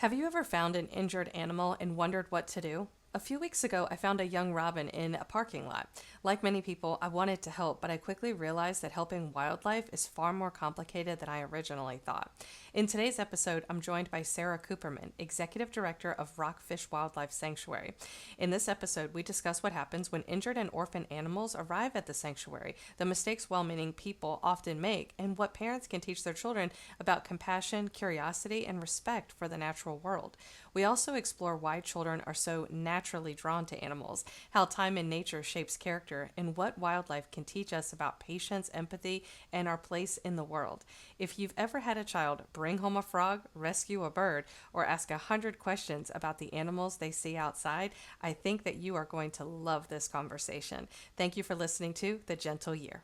Have you ever found an injured animal and wondered what to do? A few weeks ago, I found a young robin in a parking lot. Like many people, I wanted to help, but I quickly realized that helping wildlife is far more complicated than I originally thought. In today's episode, I'm joined by Sarah Cooperman, Executive Director of Rockfish Wildlife Sanctuary. In this episode, we discuss what happens when injured and orphaned animals arrive at the sanctuary, the mistakes well meaning people often make, and what parents can teach their children about compassion, curiosity, and respect for the natural world. We also explore why children are so naturally drawn to animals, how time in nature shapes character, and what wildlife can teach us about patience, empathy, and our place in the world. If you've ever had a child bring home a frog, rescue a bird, or ask 100 questions about the animals they see outside, I think that you are going to love this conversation. Thank you for listening to The Gentle Year.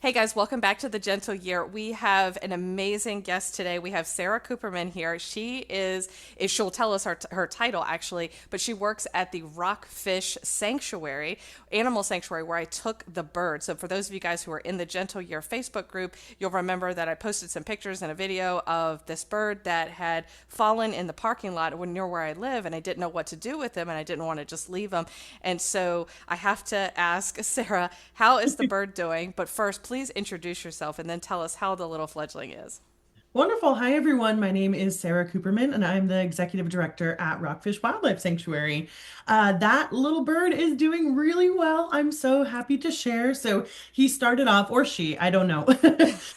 Hey guys, welcome back to The Gentle Year. We have an amazing guest today. We have Sarah Cooperman here. She'll tell us her title actually, but she works at the Rockfish Sanctuary, Animal Sanctuary, where I took the bird. So for those of you guys who are in the Gentle Year Facebook group, you'll remember that I posted some pictures and a video of this bird that had fallen in the parking lot near where I live, and I didn't know what to do with him, and I didn't want to just leave him. And so I have to ask Sarah, how is the bird doing? But first, please introduce yourself and then tell us how the little fledgling is. Wonderful. Hi, everyone. My name is Sarah Cooperman, and I'm the Executive Director at Rockfish Wildlife Sanctuary. That little bird is doing really well. I'm so happy to share. So he started off, or she, I don't know.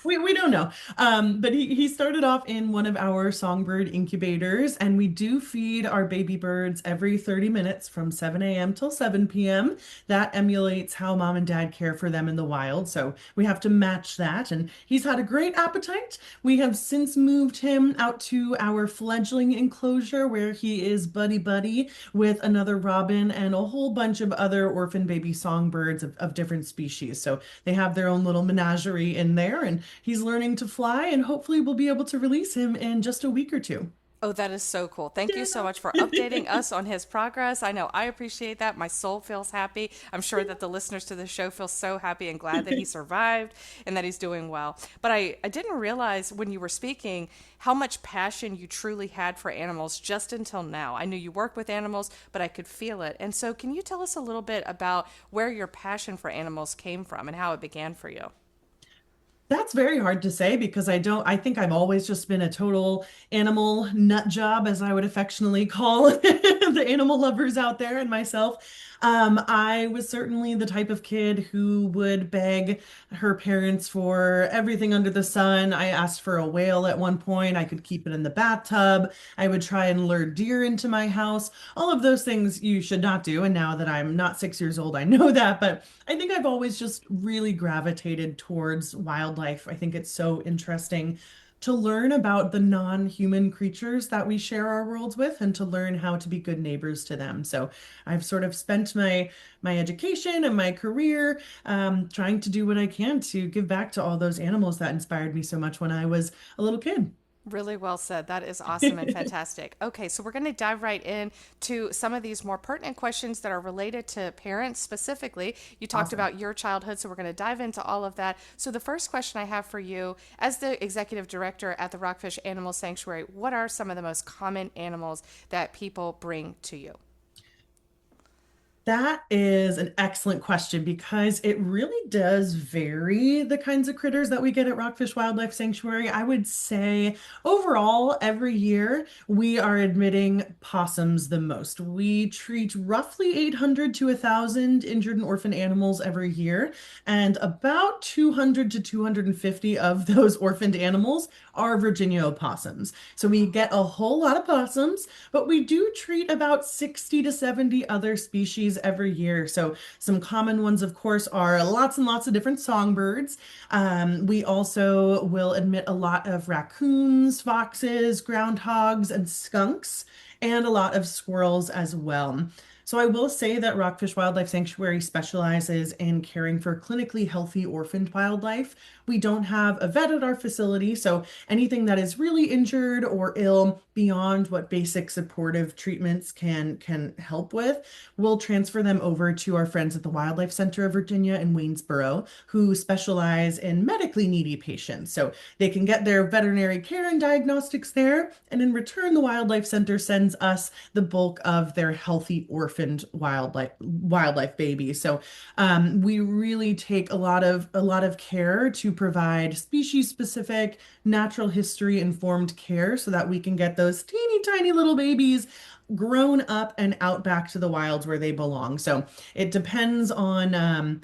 We don't know. But he started off in one of our songbird incubators, and we do feed our baby birds every 30 minutes from 7 a.m. till 7 p.m. That emulates how mom and dad care for them in the wild. So we have to match that. And he's had a great appetite. We have since moved him out to our fledgling enclosure where he is buddy with another robin and a whole bunch of other orphan baby songbirds of different species. So they have their own little menagerie in there, and he's learning to fly, and hopefully we'll be able to release him in just a week or two. Oh, that is so cool. Thank you so much for updating us on his progress. I know I appreciate that. My soul feels happy. I'm sure that the listeners to the show feel so happy and glad that he survived and that he's doing well. But I didn't realize when you were speaking how much passion you truly had for animals just until now. I knew you work with animals, but I could feel it. And so can you tell us a little bit about where your passion for animals came from and how it began for you? That's very hard to say because I think I've always just been a total animal nut job, as I would affectionately call the animal lovers out there and myself. I was certainly the type of kid who would beg her parents for everything under the sun. I asked for a whale at one point. I could keep it in the bathtub. I would try and lure deer into my house. All of those things you should not do. And now that I'm not 6 years old, I know that. But I think I've always just really gravitated towards wildlife. I think it's so interesting to learn about the non-human creatures that we share our worlds with and to learn how to be good neighbors to them. So I've sort of spent my education and my career trying to do what I can to give back to all those animals that inspired me so much when I was a little kid. Really well said. That is awesome and fantastic. Okay, so we're going to dive right in to some of these more pertinent questions that are related to parents specifically. You talked Awesome. about your childhood, so we're going to dive into all of that. So the first question I have for you, as the executive director at the Rockfish Animal Sanctuary, what are some of the most common animals that people bring to you? That is an excellent question because it really does vary the kinds of critters that we get at Rockfish Wildlife Sanctuary. I would say overall, every year we are admitting possums the most. We treat roughly 800 to 1,000 injured and orphaned animals every year, and about 200 to 250 of those orphaned animals are Virginia opossums. So we get a whole lot of possums, but we do treat about 60 to 70 other species every year. So some common ones, of course, are lots and lots of different songbirds. We also will admit a lot of raccoons, foxes, groundhogs, and skunks, and a lot of squirrels as well. So I will say that Rockfish Wildlife Sanctuary specializes in caring for clinically healthy orphaned wildlife. We don't have a vet at our facility, so anything that is really injured or ill beyond what basic supportive treatments can help with, we'll transfer them over to our friends at the Wildlife Center of Virginia in Waynesboro, who specialize in medically needy patients. So they can get their veterinary care and diagnostics there, and in return, the Wildlife Center sends us the bulk of their healthy orphaned wildlife babies. So we really take a lot of care to provide species specific, natural history informed care so that we can get those teeny tiny little babies grown up and out back to the wilds where they belong. So it depends on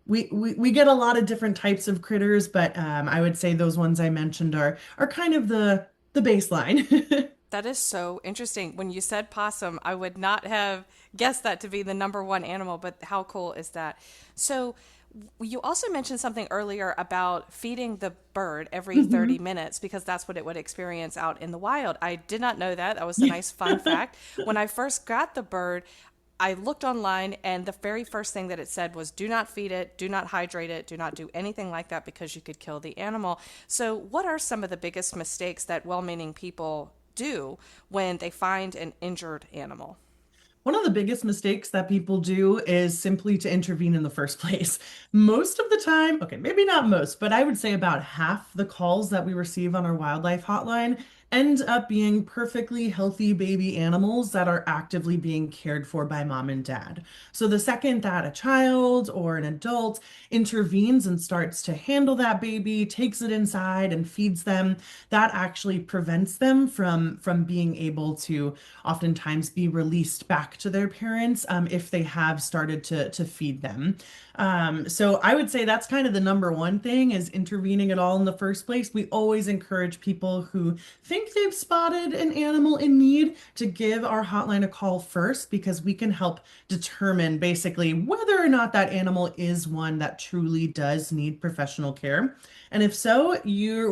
we get a lot of different types of critters, but I would say those ones I mentioned are kind of the baseline. That is so interesting. When you said possum, I would not have guessed that to be the number one animal, but how cool is that? So, you also mentioned something earlier about feeding the bird every 30 Mhm. minutes because that's what it would experience out in the wild. I did not know that. That was a Yeah. nice fun fact. When I first got the bird, I looked online and the very first thing that it said was do not feed it, do not hydrate it, do not do anything like that because you could kill the animal. So, what are some of the biggest mistakes that well meaning people do when they find an injured animal? One of the biggest mistakes that people do is simply to intervene in the first place. Most of the time, okay, maybe not most, but I would say about half the calls that we receive on our wildlife hotline end up being perfectly healthy baby animals that are actively being cared for by mom and dad. So the second that a child or an adult intervenes and starts to handle that baby, takes it inside and feeds them, that actually prevents them from being able to oftentimes be released back to their parents if they have started to feed them. So I would say that's kind of the number one thing is intervening at all in the first place. We always encourage people who think they've spotted an animal in need to give our hotline a call first because we can help determine basically whether or not that animal is one that truly does need professional care. And if so,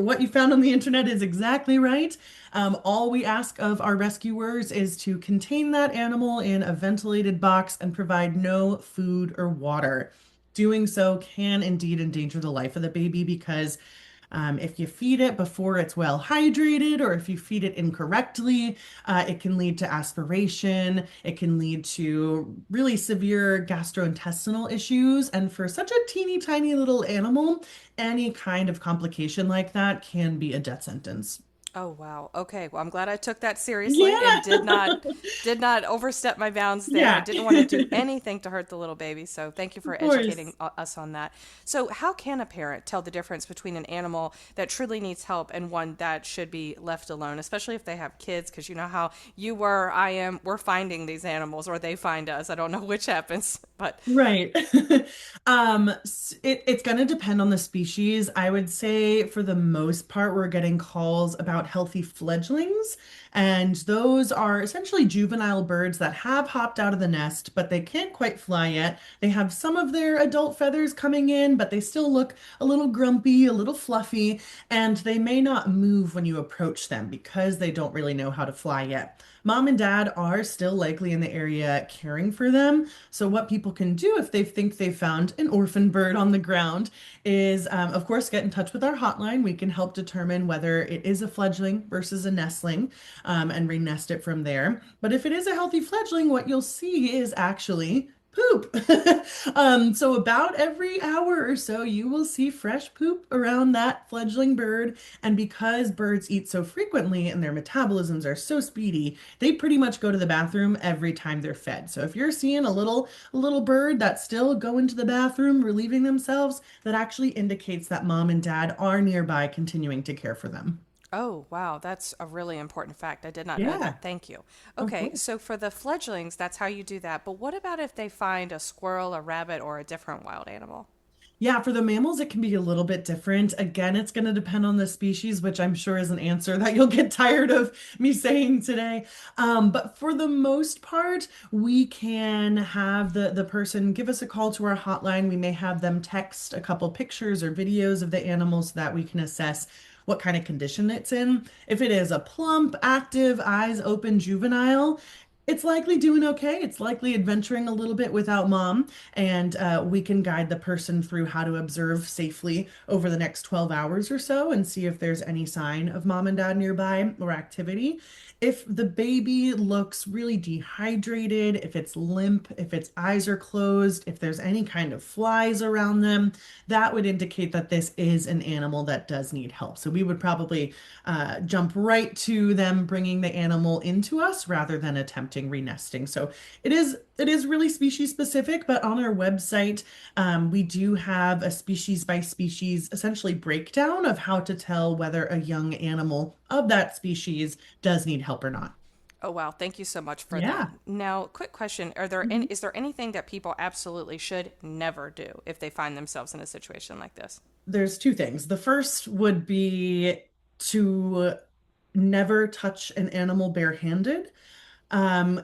what you found on the internet is exactly right. All we ask of our rescuers is to contain that animal in a ventilated box and provide no food or water. Doing so can indeed endanger the life of the baby because if you feed it before it's well hydrated or if you feed it incorrectly, it can lead to aspiration. It can lead to really severe gastrointestinal issues. And for such a teeny tiny little animal, any kind of complication like that can be a death sentence. Oh wow. Okay. Well, I'm glad I took that seriously and Yeah, did not overstep my bounds there. I yeah, didn't want to do anything to hurt the little baby. So, thank you for of educating course. us on that. So, how can a parent tell the difference between an animal that truly needs help and one that should be left alone, especially if they have kids because you know how you were, I am, we're finding these animals or they find us. I don't know which happens, but Right. It's going to depend on the species. I would say for the most part, we're getting calls about healthy fledglings, and those are essentially juvenile birds that have hopped out of the nest, but they can't quite fly yet. They have some of their adult feathers coming in, but they still look a little grumpy, a little fluffy, and they may not move when you approach them because they don't really know how to fly yet. Mom and dad are still likely in the area caring for them. So, what people can do if they think they found an orphan bird on the ground is, of course, get in touch with our hotline. We can help determine whether it is a fledgling versus a nestling and re-nest it from there. But if it is a healthy fledgling, what you'll see is actually poop. So about every hour or so, you will see fresh poop around that fledgling bird. And because birds eat so frequently and their metabolisms are so speedy, they pretty much go to the bathroom every time they're fed. So if you're seeing a little bird that's still going to the bathroom, relieving themselves, that actually indicates that mom and dad are nearby continuing to care for them. oh, wow, that's a really important fact. I did not know Yeah, that. Thank you. of Okay, course. so for the fledglings, that's how you do that. But what about if they find a squirrel, a rabbit, or a different wild animal? Yeah, for the mammals, it can be a little bit different. Again, it's going to depend on the species, which I'm sure is an answer that you'll get tired of me saying today. But for the most part, we can have the person give us a call to our hotline. We may have them text a couple pictures or videos of the animals so that we can assess what kind of condition it's in. If it is a plump, active, eyes open juvenile, It's likely doing okay. It's likely adventuring a little bit without mom, and we can guide the person through how to observe safely over the next 12 hours or so and see if there's any sign of mom and dad nearby or activity. If the baby looks really dehydrated, if it's limp, if its eyes are closed, if there's any kind of flies around them, that would indicate that this is an animal that does need help. So we would probably jump right to them bringing the animal into us rather than attempting renesting. So it is really species specific, but on our website, we do have a species by species essentially breakdown of how to tell whether a young animal of that species does need help or not. Oh wow, thank you so much for that. Yeah. Now, quick question, are there Mhm. is there anything that people absolutely should never do if they find themselves in a situation like this? There's two things. The first would be to never touch an animal barehanded.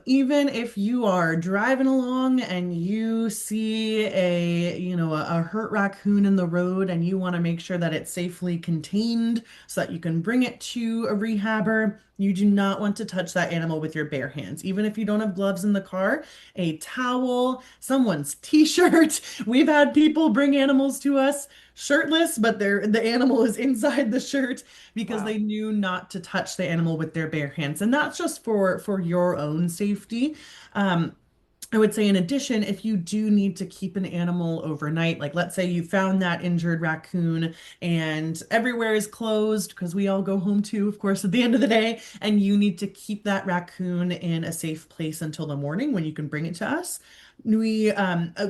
Even if you are driving along and you see a hurt raccoon in the road and you want to make sure that it's safely contained so that you can bring it to a rehabber, you do not want to touch that animal with your bare hands. Even if you don't have gloves in the car, a towel, someone's t-shirt. We've had people bring animals to us shirtless, but the animal is inside the shirt because Wow. they knew not to touch the animal with their bare hands. And that's just for your own safety. Um, I would say, in addition, if you do need to keep an animal overnight, like let's say you found that injured raccoon and everywhere is closed because we all go home too, of course, at the end of the day, and you need to keep that raccoon in a safe place until the morning when you can bring it to us. We,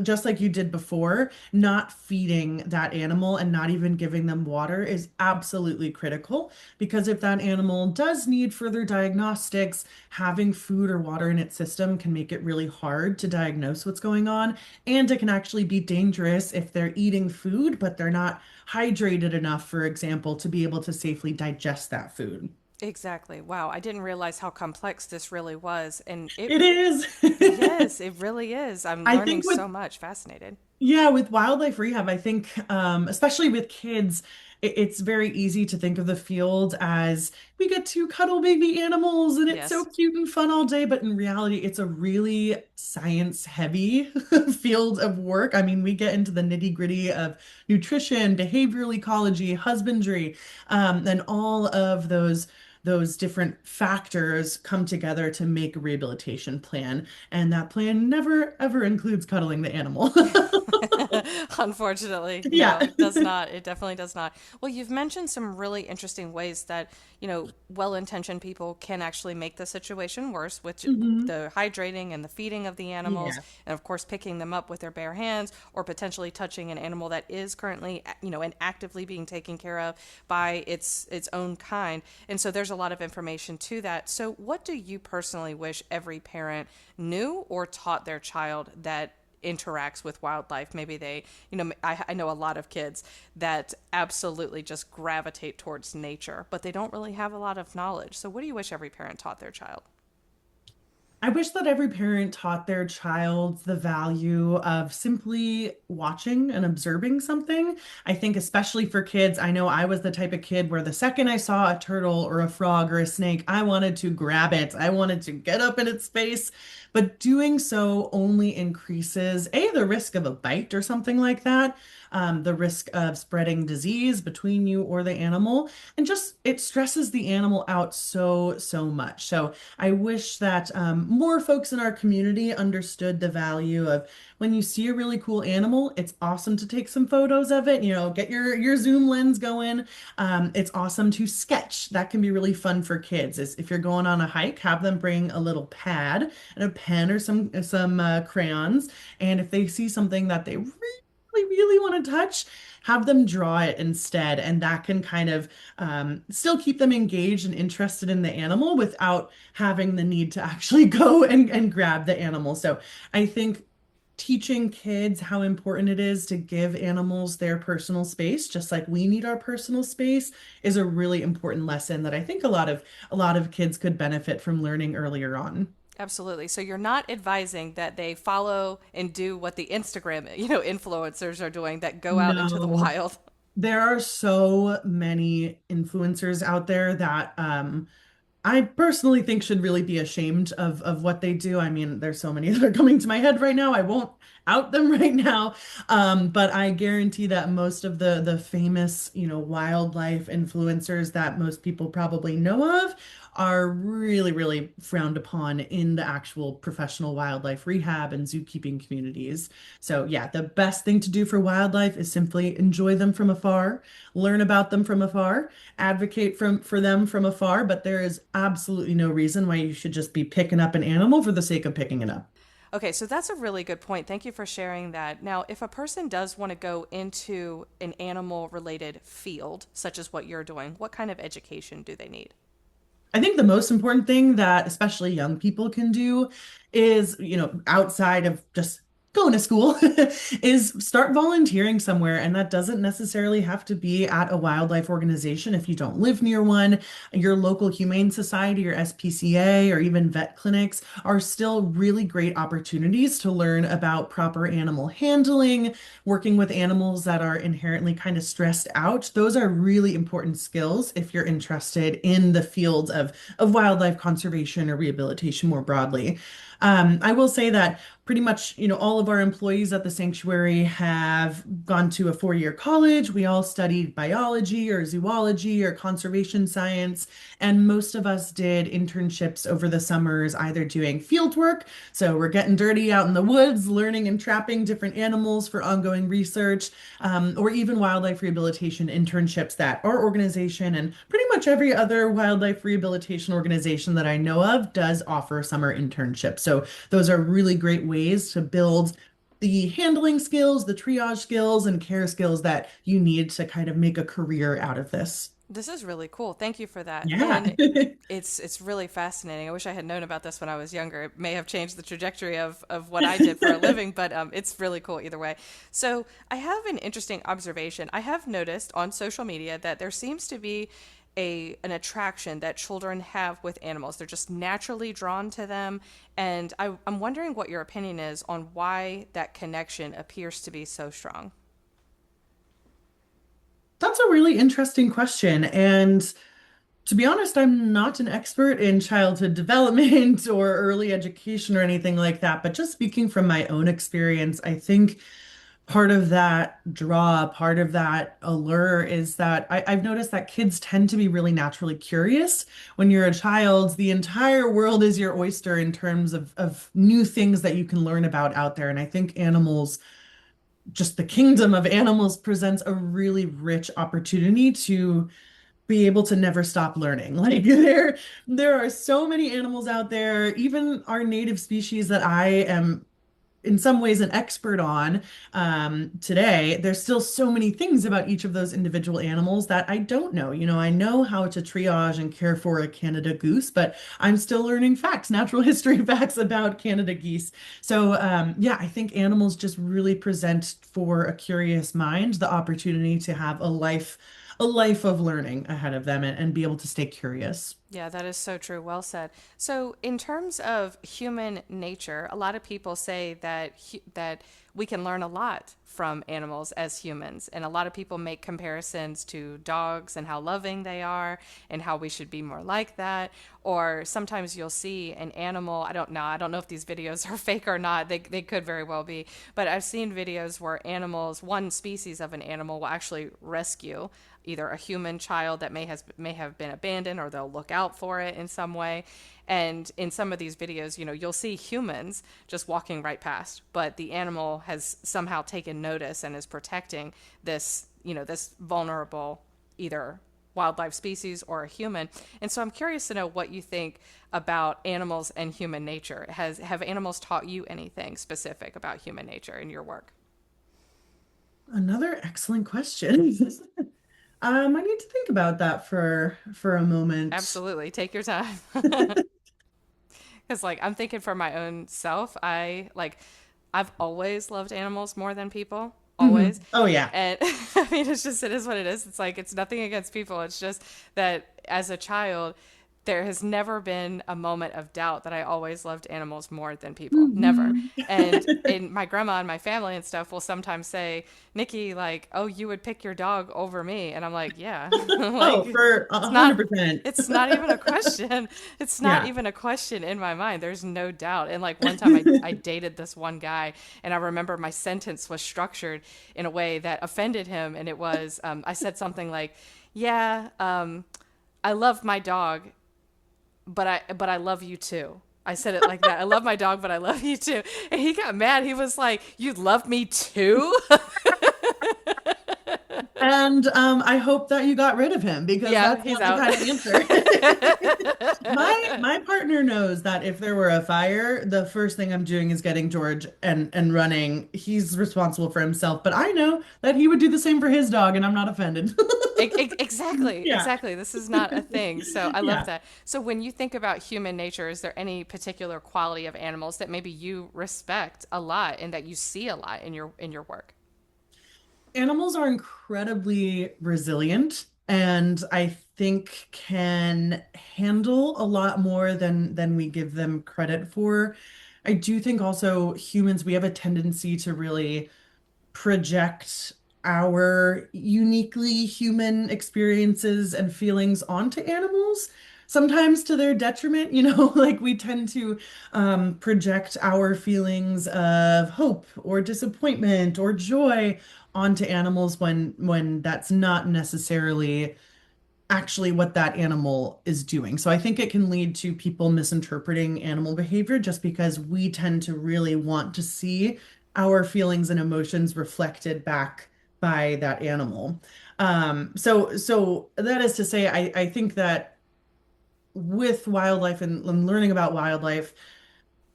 just like you did before, not feeding that animal and not even giving them water is absolutely critical because if that animal does need further diagnostics, having food or water in its system can make it really hard to diagnose what's going on. And it can actually be dangerous if they're eating food, but they're not hydrated enough, for example, to be able to safely digest that food. Exactly. Wow, I didn't realize how complex this really was, and it It is. yes, it really is. I'm I learning think with so much. Fascinated. Yeah, with wildlife rehab, I think, especially with kids, it's very easy to think of the field as we get to cuddle baby animals and it's so Yes. cute and fun all day. But in reality, it's a really science heavy field of work. I mean, we get into the nitty-gritty of nutrition, behavioral ecology, husbandry, and all of those different factors come together to make a rehabilitation plan. And that plan never, ever includes cuddling the animal. Unfortunately, Yeah. no, it does not. It definitely does not. Well, you've mentioned some really interesting ways that, well-intentioned people can actually make the situation worse, which hmm the hydrating and the feeding of the animals, Yeah. and of course picking them up with their bare hands, or potentially touching an animal that is currently, and actively being taken care of by its own kind. And so there's a lot of information to that. So what do you personally wish every parent knew or taught their child that interacts with wildlife? Maybe they, I know a lot of kids that absolutely just gravitate towards nature, but they don't really have a lot of knowledge. So what do you wish every parent taught their child? I wish that every parent taught their child the value of simply watching and observing something. I think, especially for kids, I know I was the type of kid where the second I saw a turtle or a frog or a snake, I wanted to grab it. I wanted to get up in its face. But doing so only increases the risk of a bite or something like that, the risk of spreading disease between you or the animal, and just it stresses the animal out so, so much. So I wish that more folks in our community understood the value of when you see a really cool animal, it's awesome to take some photos of it. Get your zoom lens going. It's awesome to sketch. That can be really fun for kids. Is if you're going on a hike, have them bring a little pad and a pen or some crayons. And if they see something that they really, really want to touch, have them draw it instead. And that can kind of still keep them engaged and interested in the animal without having the need to actually go and grab the animal. So I think teaching kids how important it is to give animals their personal space, just like we need our personal space, is a really important lesson that I think a lot of kids could benefit from learning earlier on. Absolutely. So you're not advising that they follow and do what the Instagram, influencers are doing that go out into the No. wild. There are so many influencers out there that I personally think should really be ashamed of what they do. I mean, there's so many that are coming to my head right now. I won't out them right now. But I guarantee that most of the famous, wildlife influencers that most people probably know of are really, really frowned upon in the actual professional wildlife rehab and zookeeping communities. So yeah, the best thing to do for wildlife is simply enjoy them from afar, learn about them from afar, advocate for them from afar, but there is absolutely no reason why you should just be picking up an animal for the sake of picking it up. Okay, so that's a really good point. Thank you for sharing that. Now, if a person does want to go into an animal related field, such as what you're doing, what kind of education do they need? I think the most important thing that especially young people can do is, outside of just going to school, is start volunteering somewhere. And that doesn't necessarily have to be at a wildlife organization if you don't live near one. Your local humane society or SPCA or even vet clinics are still really great opportunities to learn about proper animal handling, working with animals that are inherently kind of stressed out. Those are really important skills if you're interested in the fields of wildlife conservation or rehabilitation more broadly. I will say that pretty much, all of our employees at the sanctuary have gone to a 4-year college. We all studied biology or zoology or conservation science, and most of us did internships over the summers, either doing field work. So we're getting dirty out in the woods, learning and trapping different animals for ongoing research, or even wildlife rehabilitation internships that our organization and pretty much every other wildlife rehabilitation organization that I know of does offer summer internships. So those are really great ways to build the handling skills, the triage skills, and care skills that you need to kind of make a career out of this. This is really cool. Thank you for that. Yeah. And it's really fascinating. I wish I had known about this when I was younger. It may have changed the trajectory of what I did for a living, but it's really cool either way. So I have an interesting observation. I have noticed on social media that there seems to be an attraction that children have with animals. They're just naturally drawn to them. And I'm wondering what your opinion is on why that connection appears to be so strong. That's a really interesting question. And to be honest, I'm not an expert in childhood development or early education or anything like that. But just speaking from my own experience, I think part of that draw, part of that allure is that I've noticed that kids tend to be really naturally curious. When you're a child, the entire world is your oyster in terms of new things that you can learn about out there. And I think animals, just the kingdom of animals, presents a really rich opportunity to be able to never stop learning. Like there are so many animals out there, even our native species that I am in some ways an expert on today. There's still so many things about each of those individual animals that I don't know. I know how to triage and care for a Canada goose, but I'm still learning facts, natural history facts about Canada geese. So yeah, I think animals just really present for a curious mind the opportunity to have a life of learning ahead of them and be able to stay curious. Yeah, that is so true. Well said. So, in terms of human nature, a lot of people say that we can learn a lot from animals as humans, and a lot of people make comparisons to dogs and how loving they are and how we should be more like that. Or sometimes you'll see an animal. I don't know if these videos are fake or not. They could very well be, but I've seen videos where animals, one species of an animal, will actually rescue either a human child that may have been abandoned, or they'll look out for it in some way. And in some of these videos, you'll see humans just walking right past, but the animal has somehow taken notice and is protecting this vulnerable either wildlife species or a human. And so I'm curious to know what you think about animals and human nature. Have animals taught you anything specific about human nature in your work? Another excellent question. I need to think about that for a moment. Absolutely. Take your time. Because, like, I'm thinking for my own self, I've always loved animals more than people, always. Mhm. Oh yeah. And I mean, it is what it is. It's like, it's nothing against people. It's just that as a child, there has never been a moment of doubt that I always loved animals more than people. Never. Mhm. And in my grandma and my family and stuff will sometimes say, Nikki, like, oh, you would pick your dog over me. And I'm like, yeah, like, Oh, for it's not, 100%. it's not even a question. It's not Yeah. even a question in my mind. There's no doubt. And like one time I dated this one guy, and I remember my sentence was structured in a way that offended him. And it was, I said something like, yeah, I love my dog, but I love you too. I said it like that. I love my dog, but I love you too. And he got mad. He was like, "You love me too?" And I hope that you got rid of him because Yeah, that's he's not the out. kind of answer. My partner knows that if there were a fire, the first thing I'm doing is getting George and running. He's responsible for himself, but I know that he would do the same for his dog, and I'm not offended. Exactly, Yeah. exactly. This is not a thing. So I love Yeah. that. So when you think about human nature, is there any particular quality of animals that maybe you respect a lot and that you see a lot in your work? Animals are incredibly resilient and I think can handle a lot more than we give them credit for. I do think also humans, we have a tendency to really project our uniquely human experiences and feelings onto animals, sometimes to their detriment. Like we tend to project our feelings of hope or disappointment or joy onto animals when that's not necessarily actually what that animal is doing. So I think it can lead to people misinterpreting animal behavior just because we tend to really want to see our feelings and emotions reflected back by that animal. So that is to say, I think that with wildlife and learning about wildlife,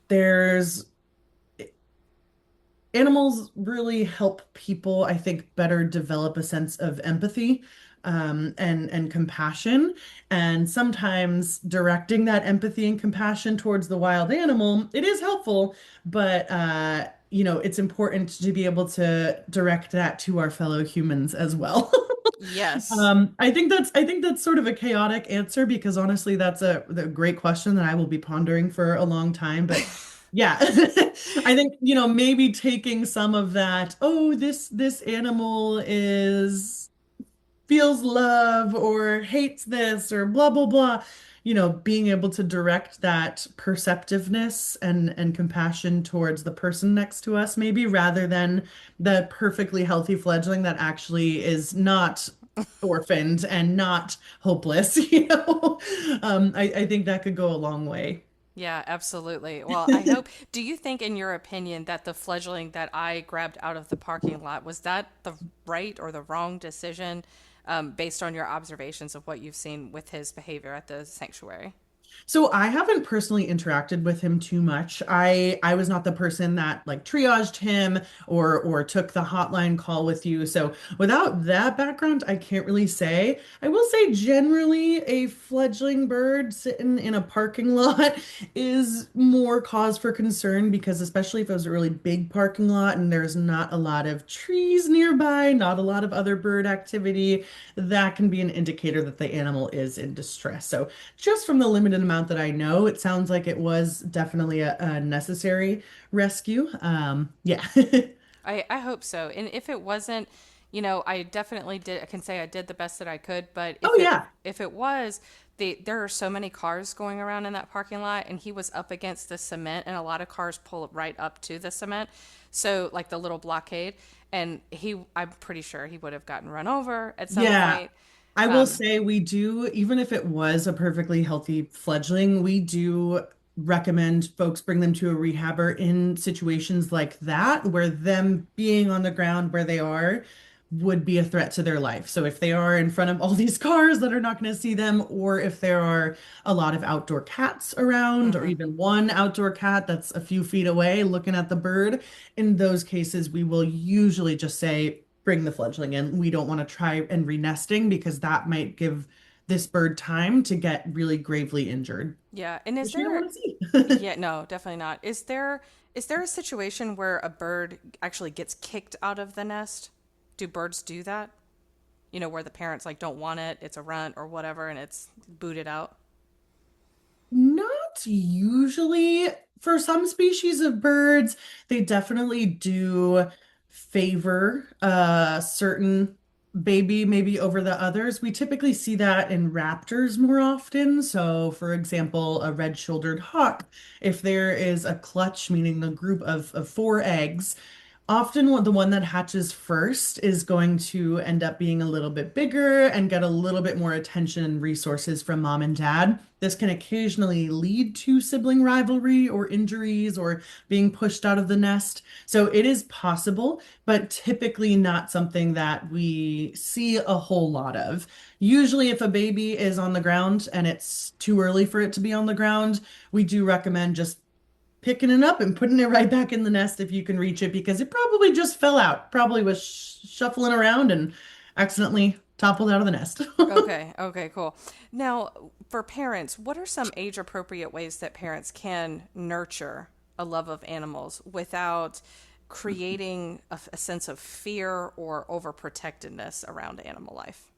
there's animals really help people, I think, better develop a sense of empathy and compassion. And sometimes directing that empathy and compassion towards the wild animal, it is helpful, but it's important to be able to direct that to our fellow humans as well. Yes. I think that's sort of a chaotic answer because honestly, that's a great question that I will be pondering for a long time. But yeah, I think, maybe taking some of that, oh, this animal is feels love or hates this or blah blah blah, being able to direct that perceptiveness and compassion towards the person next to us, maybe rather than the perfectly healthy fledgling that actually is not orphaned and not hopeless, I think that could go a long way. Yeah, absolutely. Well, I hope. Do you think, in your opinion, that the fledgling that I grabbed out of the parking lot was that the right or the wrong decision, based on your observations of what you've seen with his behavior at the sanctuary? So I haven't personally interacted with him too much. I was not the person that like triaged him or took the hotline call with you. So without that background, I can't really say. I will say generally a fledgling bird sitting in a parking lot is more cause for concern because especially if it was a really big parking lot and there's not a lot of trees nearby, not a lot of other bird activity, that can be an indicator that the animal is in distress. So just from the limited amount that I know, it sounds like it was definitely a necessary rescue. Yeah. I hope so. And if it wasn't, I definitely did. I can say I did the best that I could. But Oh, yeah. if it was, there are so many cars going around in that parking lot, and he was up against the cement, and a lot of cars pull right up to the cement. So like the little blockade, and I'm pretty sure he would have gotten run over at some Yeah. point. I will Um, say we do, even if it was a perfectly healthy fledgling, we do recommend folks bring them to a rehabber in situations like that, where them being on the ground where they are would be a threat to their life. So if they are in front of all these cars that are not going to see them, or if there are a lot of outdoor cats around, or mhm. even one outdoor cat that's a few feet away looking at the bird, in those cases, we will usually just say, bring the fledgling in. We don't want to try and renesting because that might give this bird time to get really gravely injured, Yeah. And is which we don't there? want to see. Yeah, no, definitely not. Is there a situation where a bird actually gets kicked out of the nest? Do birds do that? Where the parents like don't want it, it's a runt or whatever, and it's booted out. don't usually, for some species of birds, they definitely do favor a certain baby maybe over the others. We typically see that in raptors more often. So, for example, a red-shouldered hawk, if there is a clutch, meaning the group of four eggs, often the one that hatches first is going to end up being a little bit bigger and get a little bit more attention and resources from mom and dad. This can occasionally lead to sibling rivalry or injuries or being pushed out of the nest. So it is possible, but typically not something that we see a whole lot of. Usually, if a baby is on the ground and it's too early for it to be on the ground, we do recommend just picking it up and putting it right back in the nest if you can reach it because it probably just fell out. Probably was shuffling around and accidentally toppled out of the nest. Okay, okay, cool. Now, for parents, what are some age appropriate ways that parents can nurture a love of animals without creating a sense of fear or overprotectiveness around animal life?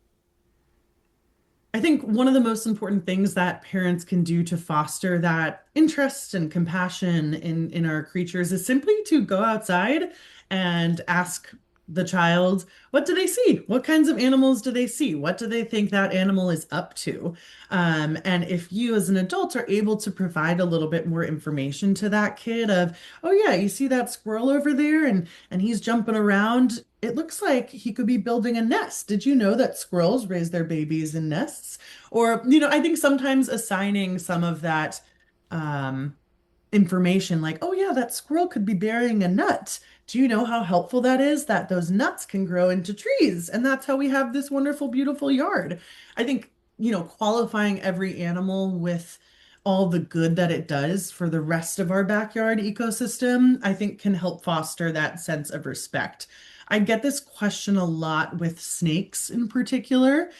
I think one of the most important things that parents can do to foster that interest and compassion in our creatures is simply to go outside and ask the child, what do they see? What kinds of animals do they see? What do they think that animal is up to? And if you as an adult are able to provide a little bit more information to that kid of, oh yeah, you see that squirrel over there and he's jumping around. It looks like he could be building a nest. Did you know that squirrels raise their babies in nests? Or, I think sometimes assigning some of that um, information, like, oh, yeah, that squirrel could be burying a nut. Do you know how helpful that is? That those nuts can grow into trees. And that's how we have this wonderful, beautiful yard. I think, qualifying every animal with all the good that it does for the rest of our backyard ecosystem, I think can help foster that sense of respect. I get this question a lot with snakes in particular.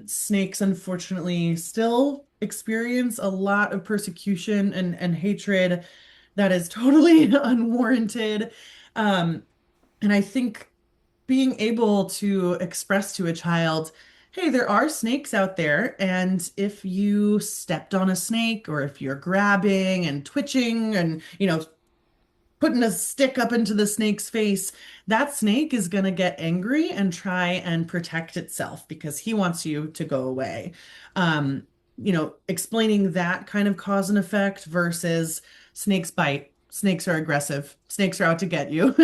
Snakes, unfortunately, still experience a lot of persecution and hatred that is totally unwarranted. Um, and I think being able to express to a child, hey, there are snakes out there, and if you stepped on a snake or if you're grabbing and twitching and, putting a stick up into the snake's face, that snake is going to get angry and try and protect itself because he wants you to go away. Explaining that kind of cause and effect versus snakes bite. Snakes are aggressive. Snakes are out to get you.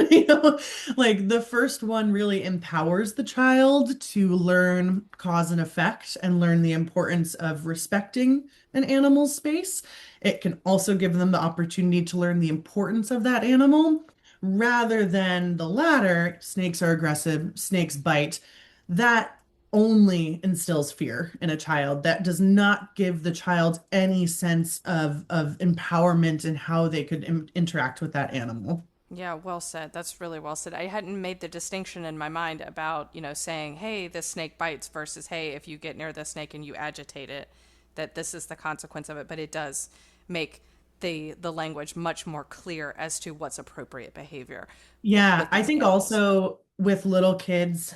Like the first one really empowers the child to learn cause and effect and learn the importance of respecting an animal's space. It can also give them the opportunity to learn the importance of that animal rather than the latter, snakes are aggressive, snakes bite. That only instills fear in a child. That does not give the child any sense of empowerment in how they could interact with that animal. Yeah, well said. That's really well said. I hadn't made the distinction in my mind about, saying, hey, this snake bites versus, hey, if you get near the snake and you agitate it, that this is the consequence of it. But it does make the language much more clear as to what's appropriate behavior Yeah, with I these think animals. also with little kids,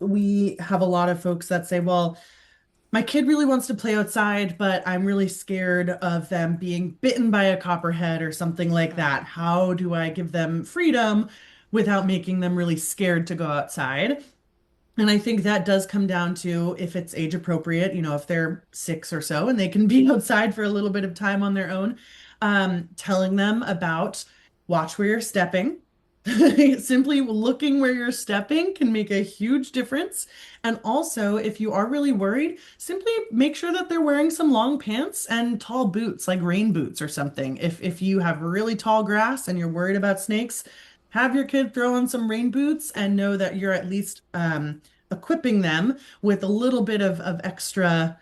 we have a lot of folks that say, well, my kid really wants to play outside, but I'm really scared of them being bitten by a copperhead or something like Mm, that. How do I give them freedom without making them really scared to go outside? And I think that does come down to if it's age appropriate, if they're 6 or so and they can be outside for a little bit of time on their own, telling them about watch where you're stepping. Simply looking where you're stepping can make a huge difference. And also, if you are really worried, simply make sure that they're wearing some long pants and tall boots, like rain boots or something. If you have really tall grass and you're worried about snakes, have your kid throw on some rain boots and know that you're at least equipping them with a little bit of extra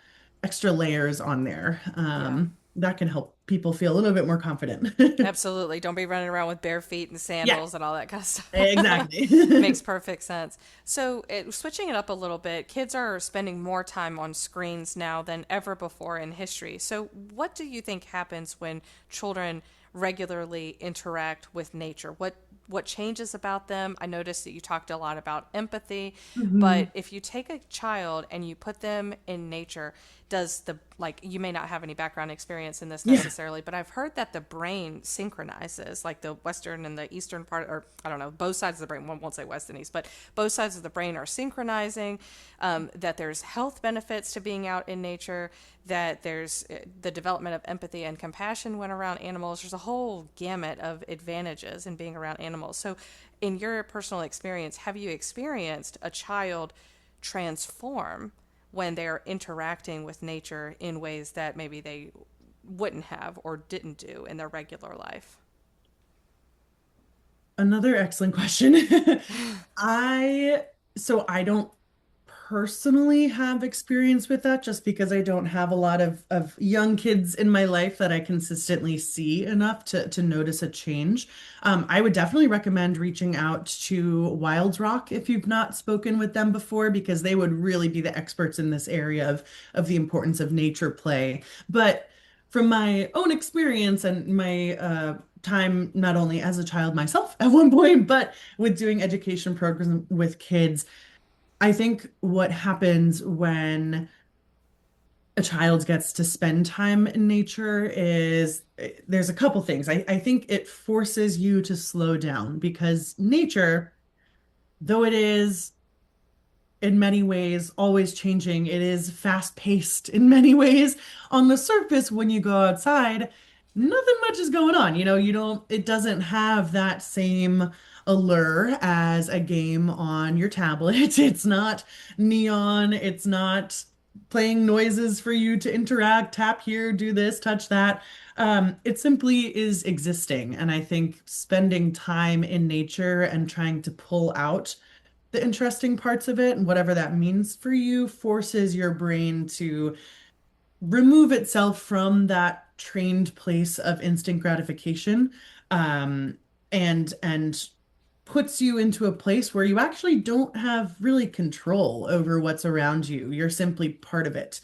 layers on there. yeah. That can help people feel a little bit more confident. Absolutely. Don't be running around with bare feet and Yeah, sandals and all that kind of stuff. exactly. Makes perfect sense. So, switching it up a little bit, kids are spending more time on screens now than ever before in history. So, what do you think happens when children regularly interact with nature? What changes about them? I noticed that you talked a lot about empathy, but Mhm. if you take a child and you put them in nature, does the, like, you may not have any background experience in this Yeah. necessarily, but I've heard that the brain synchronizes, like the western and the eastern part, or I don't know, both sides of the brain, one won't say west and east, but both sides of the brain are synchronizing, that there's health benefits to being out in nature, that there's the development of empathy and compassion when around animals. There's a whole gamut of advantages in being around animals. So in your personal experience, have you experienced a child transform when they're interacting with nature in ways that maybe they wouldn't have or didn't do in their regular life? Another excellent question. I I don't personally have experience with that just because I don't have a lot of young kids in my life that I consistently see enough to notice a change. I would definitely recommend reaching out to Wild Rock if you've not spoken with them before, because they would really be the experts in this area of the importance of nature play. But from my own experience and my time, not only as a child myself at one point, but with doing education programs with kids, I think what happens when a child gets to spend time in nature is there's a couple things. I think it forces you to slow down because nature, though it is in many ways always changing. It is fast paced in many ways. On the surface, when you go outside, nothing much is going on. You don't, it doesn't have that same allure as a game on your tablet. It's not neon, it's not playing noises for you to interact, tap here, do this, touch that. It simply is existing. And I think spending time in nature and trying to pull out the interesting parts of it and whatever that means for you forces your brain to remove itself from that trained place of instant gratification, um, and puts you into a place where you actually don't have really control over what's around you. You're simply part of it.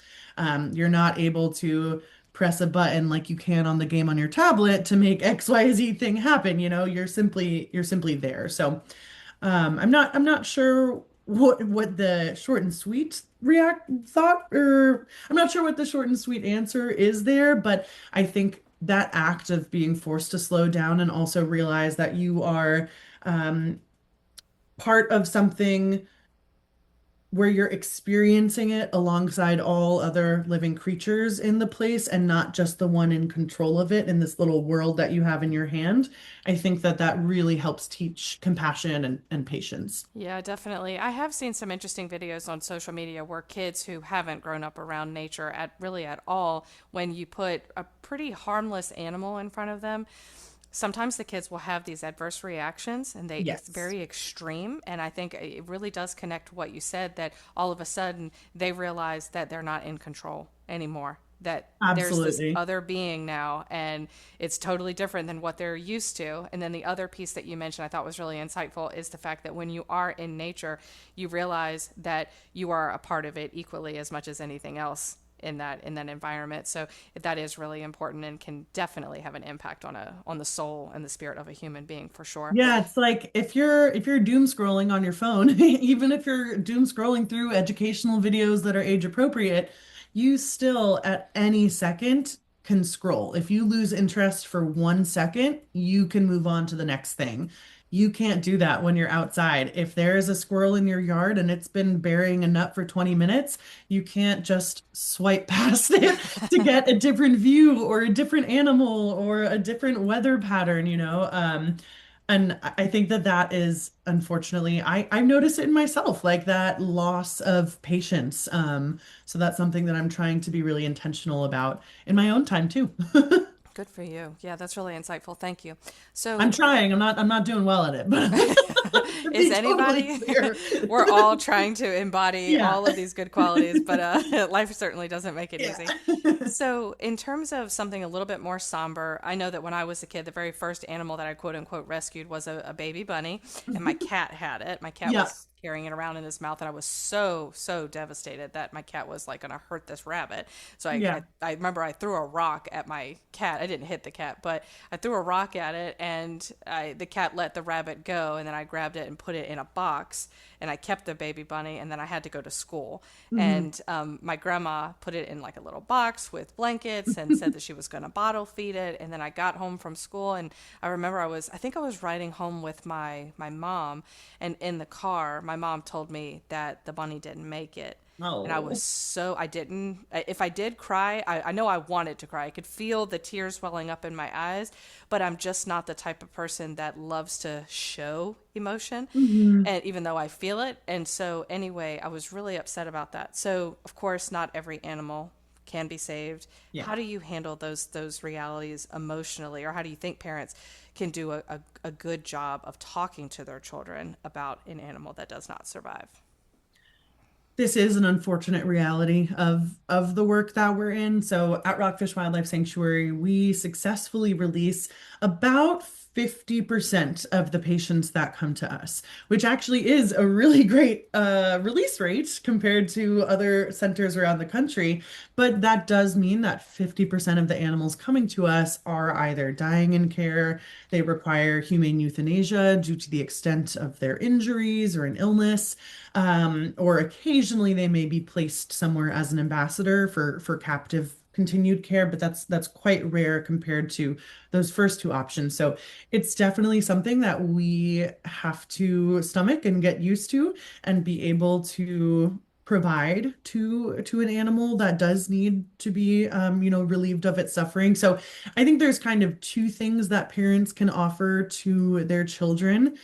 You're not able to press a button like you can on the game on your tablet to make XYZ thing happen. You're simply there. So I'm not sure what the short and sweet react thought, or I'm not sure what the short and sweet answer is there, but I think that act of being forced to slow down and also realize that you are um, part of something where you're experiencing it alongside all other living creatures in the place and not just the one in control of it in this little world that you have in your hand. I think that that really helps teach compassion and patience. Yeah, definitely. I have seen some interesting videos on social media where kids who haven't grown up around nature at really at all, when you put a pretty harmless animal in front of them, sometimes the kids will have these adverse reactions, and it's Yes, very extreme. And I think it really does connect to what you said, that all of a sudden they realize that they're not in control anymore, that there's this absolutely. other being now, and it's totally different than what they're used to. And then the other piece that you mentioned I thought was really insightful is the fact that when you are in nature, you realize that you are a part of it equally as much as anything else in that environment. So that is really important and can definitely have an impact on the soul and the spirit of a human being for sure. Yeah, it's like if you're doom scrolling on your phone, even if you're doom scrolling through educational videos that are age appropriate, you still at any second can scroll. If you lose interest for 1 second, you can move on to the next thing. You can't do that when you're outside. If there is a squirrel in your yard and it's been burying a nut for 20 minutes, you can't just swipe past it to get a different view or a different animal or a different weather pattern. And I think that that is unfortunately, I notice it in myself, like that loss of patience. So that's something that I'm trying to be really intentional about in my own time too. Good for you. Yeah, that's really insightful. Thank you. I'm So trying. I'm not doing well at it, but to is be totally anybody? clear. We're all trying to embody Yeah. all of these good qualities, but life certainly doesn't make it Yeah. easy. So, in terms of something a little bit more somber, I know that when I was a kid, the very first animal that I quote unquote rescued was a baby bunny, and my cat had it. My cat Yeah. was carrying it around in his mouth, and I was so devastated that my cat was like going to hurt this rabbit. So Yeah. I remember I threw a rock at my cat. I didn't hit the cat, but I threw a rock at it, and the cat let the rabbit go, and then I grabbed it and put it in a box, and I kept the baby bunny, and then I had to go to school. Mhm. And my grandma put it in like a little box with blankets and said that she was going to bottle feed it. And then I got home from school, and I remember I think I was riding home with my mom, and in the car, my mom told me that the bunny didn't make it. And I was Oh. so, I didn't, if I did cry, I know I wanted to cry. I could feel the tears welling up in my eyes, but I'm just not the type of person that loves to show emotion, Mhm. and even though I feel it. And so, anyway, I was really upset about that. So, of course, not every animal can be saved. Yeah. How do you handle those realities emotionally, or how do you think parents can do a good job of talking to their children about an animal that does not survive? This is an unfortunate reality of the work that we're in. So at Rockfish Wildlife Sanctuary, we successfully release about 50% of the patients that come to us, which actually is a really great release rate compared to other centers around the country. But that does mean that 50% of the animals coming to us are either dying in care, they require humane euthanasia due to the extent of their injuries or an illness, or occasionally they may be placed somewhere as an ambassador for captive continued care, but that's quite rare compared to those first two options. So it's definitely something that we have to stomach and get used to and be able to provide to an animal that does need to be relieved of its suffering. So I think there's kind of two things that parents can offer to their children.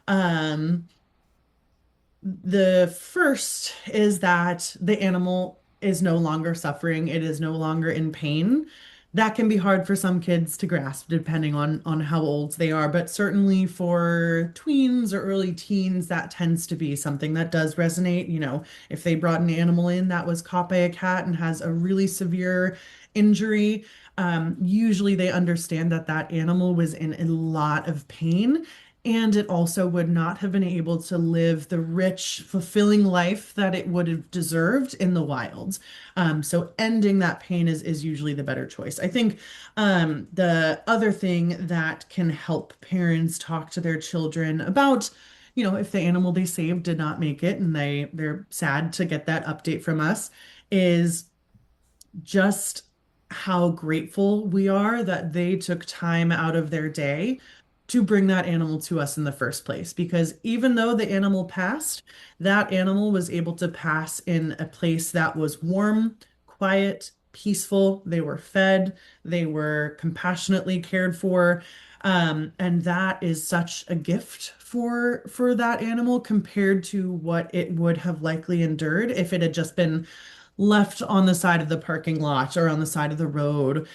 Um, the first is that the animal is no longer suffering, it is no longer in pain. That can be hard for some kids to grasp depending on how old they are, but certainly for tweens or early teens, that tends to be something that does resonate. If they brought an animal in that was caught by a cat and has a really severe injury, usually they understand that that animal was in a lot of pain, and it also would not have been able to live the rich, fulfilling life that it would have deserved in the wild. So ending that pain is usually the better choice. I think the other thing that can help parents talk to their children about, if the animal they saved did not make it and they're sad to get that update from us, is just how grateful we are that they took time out of their day to bring that animal to us in the first place. Because even though the animal passed, that animal was able to pass in a place that was warm, quiet, peaceful. They were fed, they were compassionately cared for. And that is such a gift for that animal compared to what it would have likely endured if it had just been left on the side of the parking lot or on the side of the road.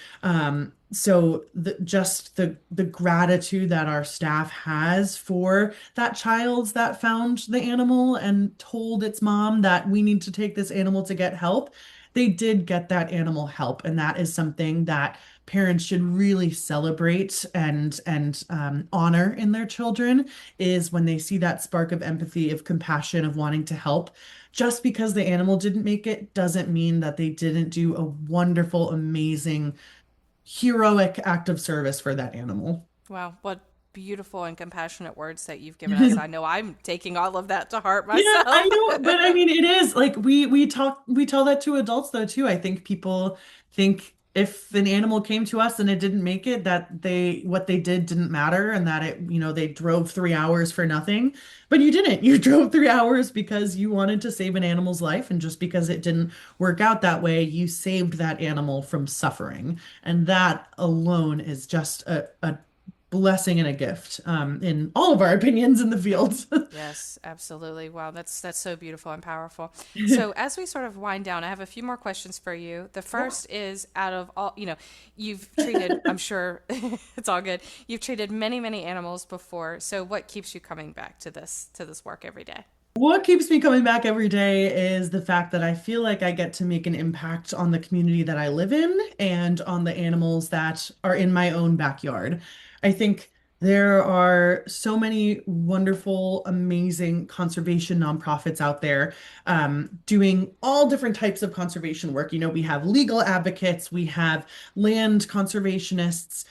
So just the gratitude that our staff has for that child that found the animal and told its mom that we need to take this animal to get help, they did get that animal help, and that is something that parents should really celebrate and honor in their children, is when they see that spark of empathy, of compassion, of wanting to help. Just because the animal didn't make it doesn't mean that they didn't do a wonderful, amazing, heroic act of service for that animal. Wow, what beautiful and compassionate words that you've given us. I know I'm taking all of that to heart Yeah, I myself. know, but I mean, it is like we tell that to adults though too. I think people think if an animal came to us and it didn't make it, that what they did didn't matter, and that they drove 3 hours for nothing. But you didn't. You drove 3 hours because you wanted to save an animal's life, and just because it didn't work out that way, you saved that animal from suffering, and that alone is just a blessing and a gift, in all of our opinions in the field. Yes, absolutely. Wow, that's so beautiful and powerful. So as we sort of wind down, I have a few more questions for you. The Yeah. first is, out of all, you've treated, I'm sure it's all good. You've treated many, many animals before. So what keeps you coming back to this work every day? What keeps me coming back every day is the fact that I feel like I get to make an impact on the community that I live in and on the animals that are in my own backyard. I think There are so many wonderful, amazing conservation nonprofits out there doing all different types of conservation work. We have legal advocates, we have land conservationists,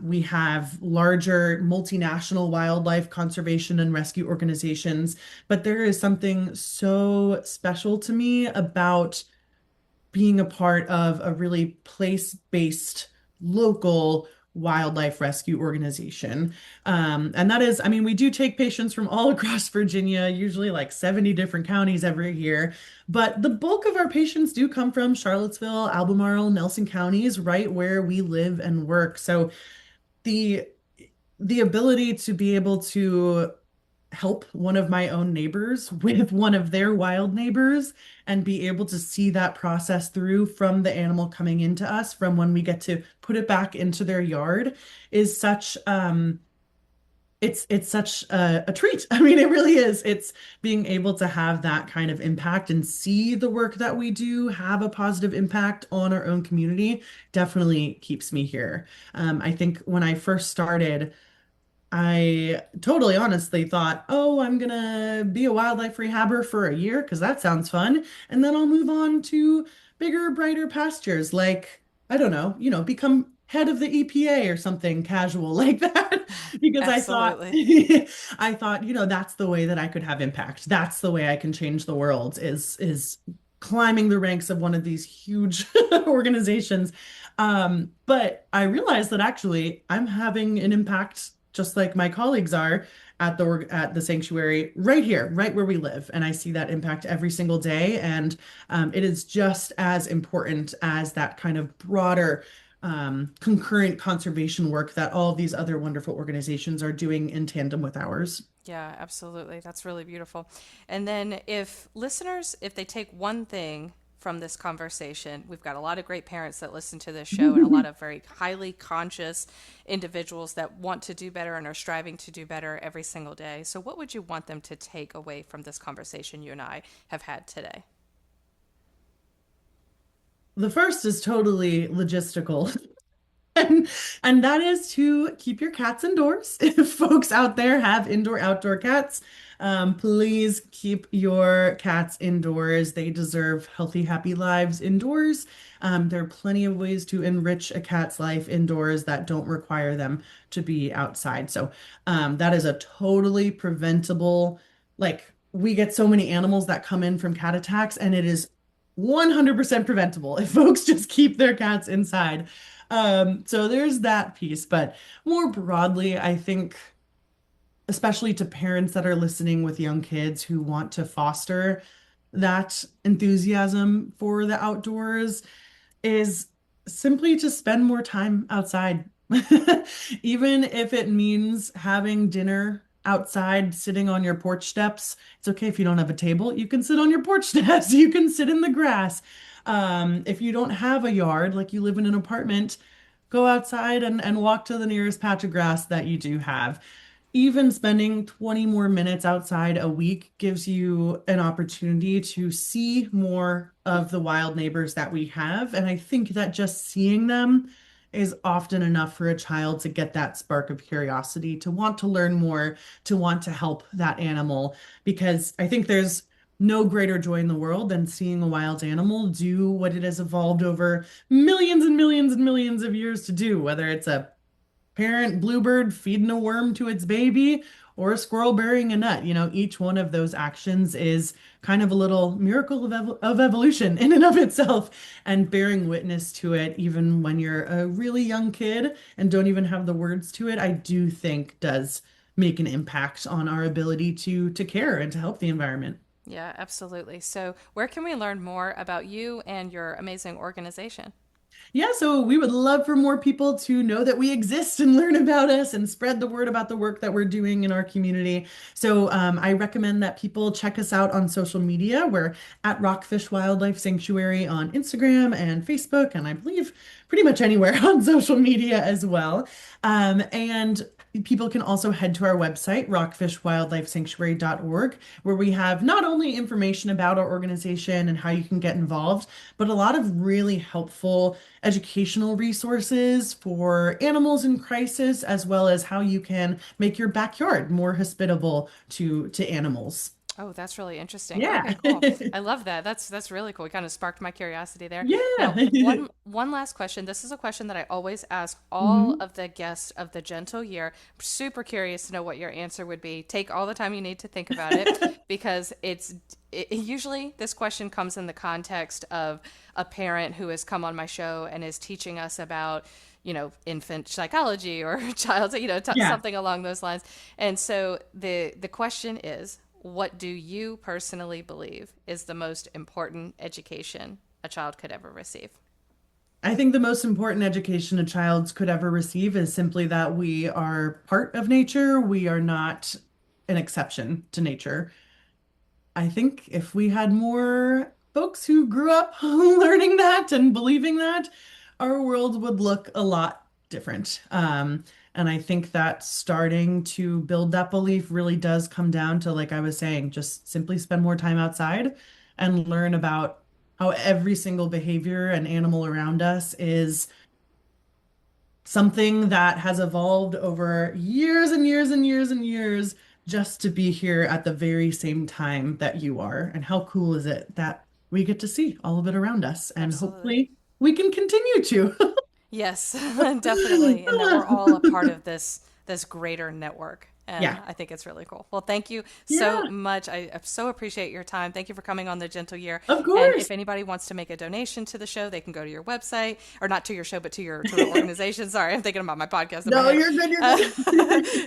we have larger multinational wildlife conservation and rescue organizations. But there is something so special to me about being a part of a really place-based local wildlife rescue organization. And that is, I mean, we do take patients from all across Virginia, usually like 70 different counties every year, but the bulk of our patients do come from Charlottesville, Albemarle, Nelson counties, right where we live and work. So the the ability to be able to help one of my own neighbors with one of their wild neighbors and be able to see that process through from the animal coming into us from when we get to put it back into their yard is such it's such a treat. I mean, it really is. It's being able to have that kind of impact and see the work that we do have a positive impact on our own community definitely keeps me here. I think when I first started, I totally honestly thought, oh, I'm gonna be a wildlife rehabber for a year because that sounds fun. And then I'll move on to bigger, brighter pastures, like, I don't know, become head of the EPA or something casual like that. Because I thought, Absolutely. I thought, that's the way that I could have impact. That's the way I can change the world is climbing the ranks of one of these huge organizations. But I realized that actually I'm having an impact just like my colleagues are at the sanctuary right here, right where we live. And I see that impact every single day. And it is just as important as that kind of broader concurrent conservation work that all of these other wonderful organizations are doing in tandem with ours. Yeah, absolutely. That's really beautiful. And then if listeners, if they take one thing from this conversation, we've got a lot of great parents that listen to this show and a lot of very highly conscious individuals that want to do better and are striving to do better every single day. So what would you want them to take away from this conversation you and I have had today? The first is totally logistical. And, and that is to keep your cats indoors. If folks out there have indoor outdoor cats, please keep your cats indoors. They deserve healthy, happy lives indoors. There are plenty of ways to enrich a cat's life indoors that don't require them to be outside. So that is a totally preventable, like we get so many animals that come in from cat attacks, and it is 100% preventable if folks just keep their cats inside. So there's that piece. But more broadly, I think, especially to parents that are listening with young kids who want to foster that enthusiasm for the outdoors, is simply to spend more time outside. Even if it means having dinner outside, sitting on your porch steps. It's okay if you don't have a table. You can sit on your porch steps. You can sit in the grass. If you don't have a yard, like you live in an apartment, go outside and walk to the nearest patch of grass that you do have. Even spending 20 more minutes outside a week gives you an opportunity to see more of the wild neighbors that we have. And I think that just seeing them is often enough for a child to get that spark of curiosity, to want to learn more, to want to help that animal. Because I think there's no greater joy in the world than seeing a wild animal do what it has evolved over millions and millions and millions of years to do, whether it's a parent bluebird feeding a worm to its baby or a squirrel burying a nut. Each one of those actions is kind of a little miracle of evolution in and of itself, and bearing witness to it, even when you're a really young kid and don't even have the words to it, I do think does make an impact on our ability to care and to help the environment. Yeah, absolutely. So where can we learn more about you and your amazing organization? Yeah, so we would love for more people to know that we exist and learn about us and spread the word about the work that we're doing in our community. So I recommend that people check us out on social media. We're at Rockfish Wildlife Sanctuary on Instagram and Facebook, and I believe pretty much anywhere on social media as well. And people can also head to our website, rockfishwildlifesanctuary.org, where we have not only information about our organization and how you can get involved, but a lot of really helpful educational resources for animals in crisis, as well as how you can make your backyard more hospitable to animals. Oh, that's really interesting. Yeah. Okay, cool. I love that. That's really cool. It kind of sparked my curiosity there. Now, Yeah. one last question. This is a question that I always ask all Mhm. of the guests of the Gentle Year. I'm super curious to know what your answer would be. Take all the time you need to think about it because usually this question comes in the context of a parent who has come on my show and is teaching us about infant psychology or child, Yeah. something along those lines. And so the question is, what do you personally believe is the most important education a child could ever receive? I think the most important education a child could ever receive is simply that we are part of nature. We are not an exception to nature. I think if we had more folks who grew up learning that and believing that, our world would look a lot different. And I think that starting to build that belief really does come down to, like I was saying, just simply spend more time outside and learn about how every single behavior and animal around us is something that has evolved over years and years and years and years just to be here at the very same time that you are. And how cool is it that we get to see all of it around us? And Absolutely. hopefully we can continue to. Yes, definitely. And that we're all a part of this greater network. And Yeah. I think it's really cool. Well, thank you so Yeah. much. I so appreciate your time. Thank you for coming on the Gentle Year. Of And course. if anybody wants to make a donation to the show, they can go to your website, or not to your show, but to the organization. Sorry, I'm thinking about my podcast in my No, head. you're good. You're good.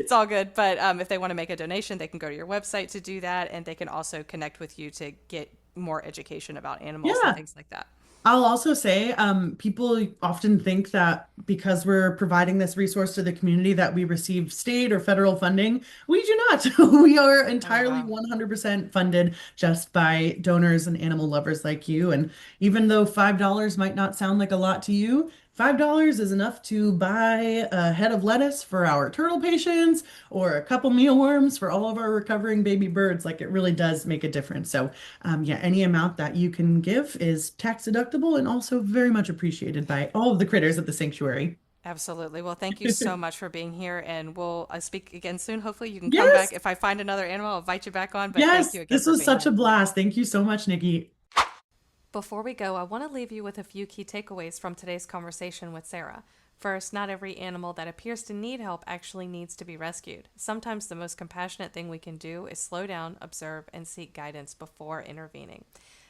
It's all good. But if they want to make a donation, they can go to your website to do that, and they can also connect with you to get more education about animals and Yeah. things like that. I'll also say, people often think that because we're providing this resource to the community that we receive state or federal funding. We do not. We are Oh entirely wow. 100% funded just by donors and animal lovers like you. And even though $5 might not sound like a lot to you, $5 is enough to buy a head of lettuce for our turtle patients or a couple mealworms for all of our recovering baby birds. Like it really does make a difference. So yeah, any amount that you can give is tax deductible and also very much appreciated by all of the critters at the sanctuary. Absolutely. Well, thank you so much for being here, and we'll speak again soon. Hopefully, you can come back. Yes, If I find another animal, I'll invite you back on. But thank yes, you again this for was being such here. a blast. Thank you so much, Nikki. Before we go, I want to leave you with a few key takeaways from today's conversation with Sarah. First, not every animal that appears to need help actually needs to be rescued. Sometimes the most compassionate thing we can do is slow down, observe, and seek guidance before intervening.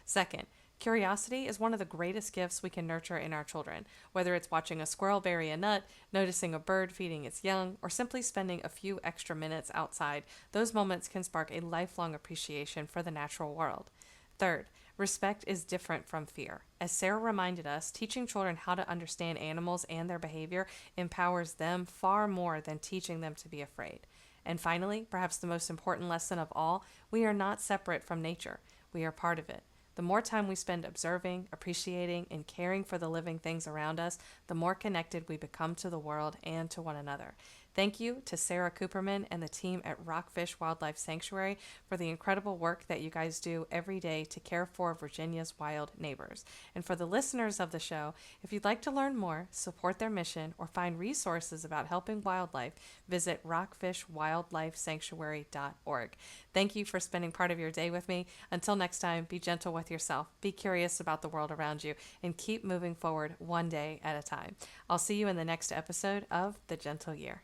Second, curiosity is one of the greatest gifts we can nurture in our children. Whether it's watching a squirrel bury a nut, noticing a bird feeding its young, or simply spending a few extra minutes outside, those moments can spark a lifelong appreciation for the natural world. Third, respect is different from fear. As Sarah reminded us, teaching children how to understand animals and their behavior empowers them far more than teaching them to be afraid. And finally, perhaps the most important lesson of all, we are not separate from nature. We are part of it. The more time we spend observing, appreciating, and caring for the living things around us, the more connected we become to the world and to one another. Thank you to Sarah Cooperman and the team at Rockfish Wildlife Sanctuary for the incredible work that you guys do every day to care for Virginia's wild neighbors. And for the listeners of the show, if you'd like to learn more, support their mission, or find resources about helping wildlife, visit rockfishwildlifesanctuary.org. Thank you for spending part of your day with me. Until next time, be gentle with yourself, be curious about the world around you, and keep moving forward one day at a time. I'll see you in the next episode of The Gentle Year.